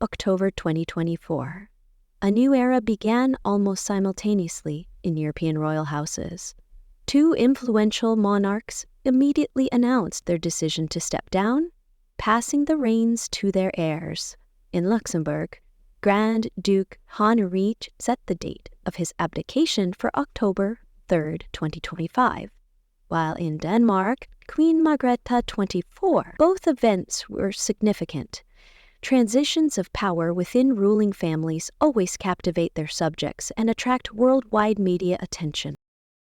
October 2024. A new era began almost simultaneously in European royal houses. Two influential monarchs immediately announced their decision to step down, passing the reins to their heirs. In Luxembourg, Grand Duke Henri set the date of his abdication for October 3, 2025, while in Denmark, Queen Margrethe 24. Both events were significant. Transitions of power within ruling families always captivate their subjects and attract worldwide media attention.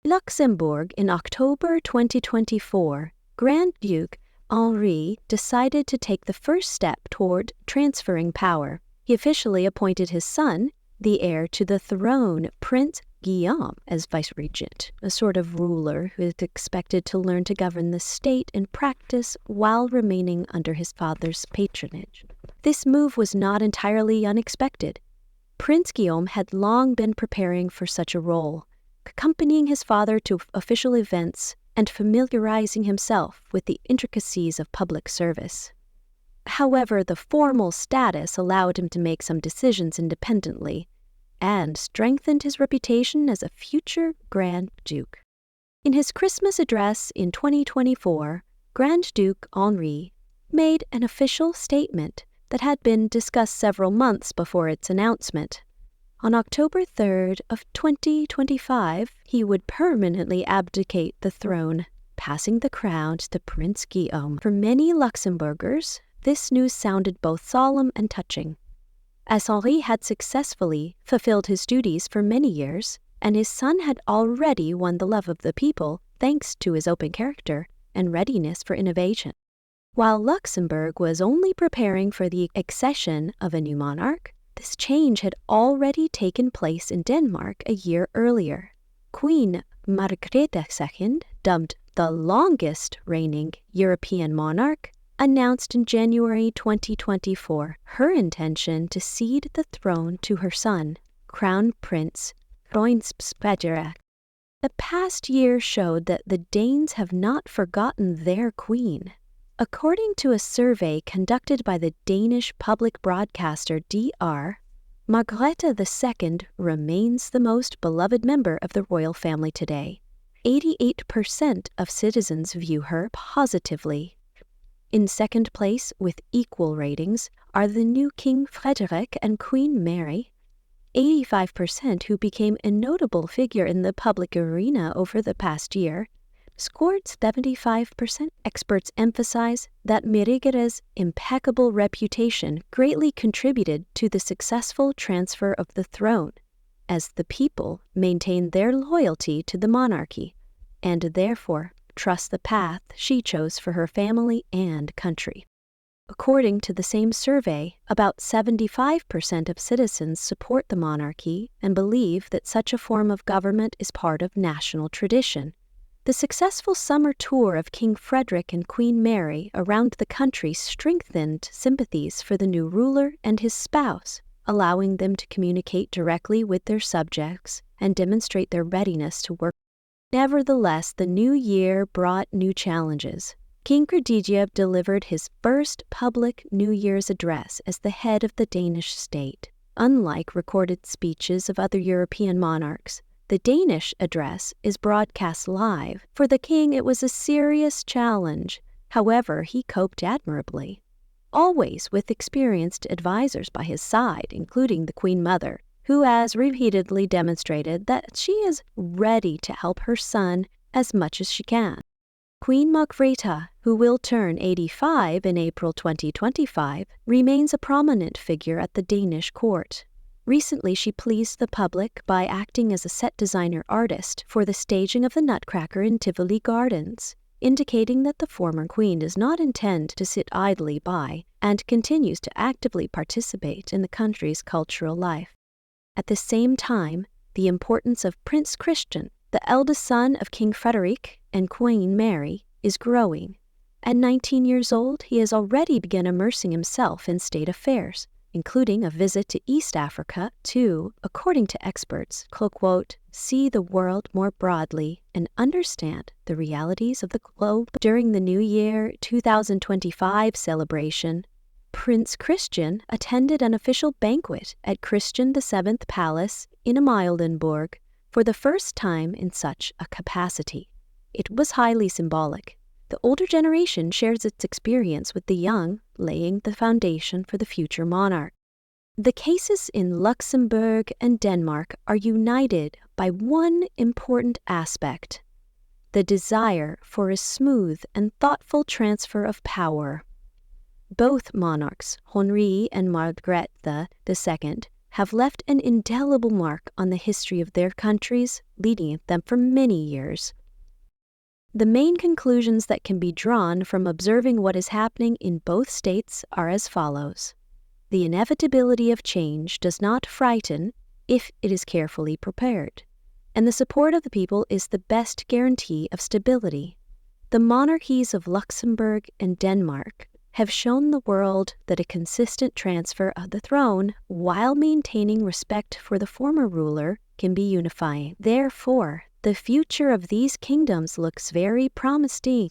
Luxembourg in October 2024, Grand Duke Henri decided to take the first step toward transferring power. He officially appointed his son, the heir to the throne, Prince Guillaume, as vice-regent, a sort of ruler who is expected to learn to govern the state in practice while remaining under his father's patronage. This move was not entirely unexpected. Prince Guillaume had long been preparing for such a role, accompanying his father to official events and familiarizing himself with the intricacies of public service. However, the formal status allowed him to make some decisions independently and strengthened his reputation as a future Grand Duke. In his Christmas address in 2024, Grand Duke Henri made an official statement that had been discussed several months before its announcement. On October 3rd of 2025, he would permanently abdicate the throne, passing the crown to Prince Guillaume. For many Luxembourgers, this news sounded both solemn and touching. As Henri had successfully fulfilled his duties for many years, and his son had already won the love of the people thanks to his open character and readiness for innovation. While Luxembourg was only preparing for the accession of a new monarch, this change had already taken place in Denmark a year earlier. Queen Margrethe II, dubbed the longest reigning European monarch, announced in January 2024 her intention to cede the throne to her son, Crown Prince Frederik. The past year showed that the Danes have not forgotten their queen. According to a survey conducted by the Danish public broadcaster DR, Margrethe II remains the most beloved member of the royal family today. 88% of citizens view her positively. In second place, with equal ratings, are the new King Frederik and Queen Mary, 85% who became a notable figure in the public arena over the past year, scored 75%. Experts emphasize that Margrethe's impeccable reputation greatly contributed to the successful transfer of the throne, as the people maintained their loyalty to the monarchy, and therefore trust the path she chose for her family and country. According to the same survey, about 75% of citizens support the monarchy and believe that such a form of government is part of national tradition. The successful summer tour of King Frederik and Queen Mary around the country strengthened sympathies for the new ruler and his spouse, allowing them to communicate directly with their subjects and demonstrate their readiness to work. Nevertheless, the new year brought new challenges. King Frederik delivered his first public New Year's address as the head of the Danish state. Unlike recorded speeches of other European monarchs, the Danish address is broadcast live. For the king, it was a serious challenge. However, he coped admirably, always with experienced advisors by his side, including the Queen Mother, who has repeatedly demonstrated that she is ready to help her son as much as she can. Queen Margrethe, who will turn 85 in April 2025, remains a prominent figure at the Danish court. Recently, she pleased the public by acting as a set designer artist for the staging of the Nutcracker in Tivoli Gardens, indicating that the former queen does not intend to sit idly by and continues to actively participate in the country's cultural life. At the same time, the importance of Prince Christian, the eldest son of King Frederik and Queen Mary, is growing. At 19 years old, he has already begun immersing himself in state affairs, including a visit to East Africa to, according to experts, quote, see the world more broadly and understand the realities of the globe. During the New Year 2025 celebration, Prince Christian attended an official banquet at Christian VII Palace in Amildenburg for the first time in such a capacity. It was highly symbolic. The older generation shares its experience with the young, laying the foundation for the future monarch. The cases in Luxembourg and Denmark are united by one important aspect: the desire for a smooth and thoughtful transfer of power. Both monarchs, Henri and Margrethe II, have left an indelible mark on the history of their countries, leading them for many years. The main conclusions that can be drawn from observing what is happening in both states are as follows. The inevitability of change does not frighten if it is carefully prepared, and the support of the people is the best guarantee of stability. The monarchies of Luxembourg and Denmark have shown the world that a consistent transfer of the throne, while maintaining respect for the former ruler, can be unifying. Therefore, the future of these kingdoms looks very promising.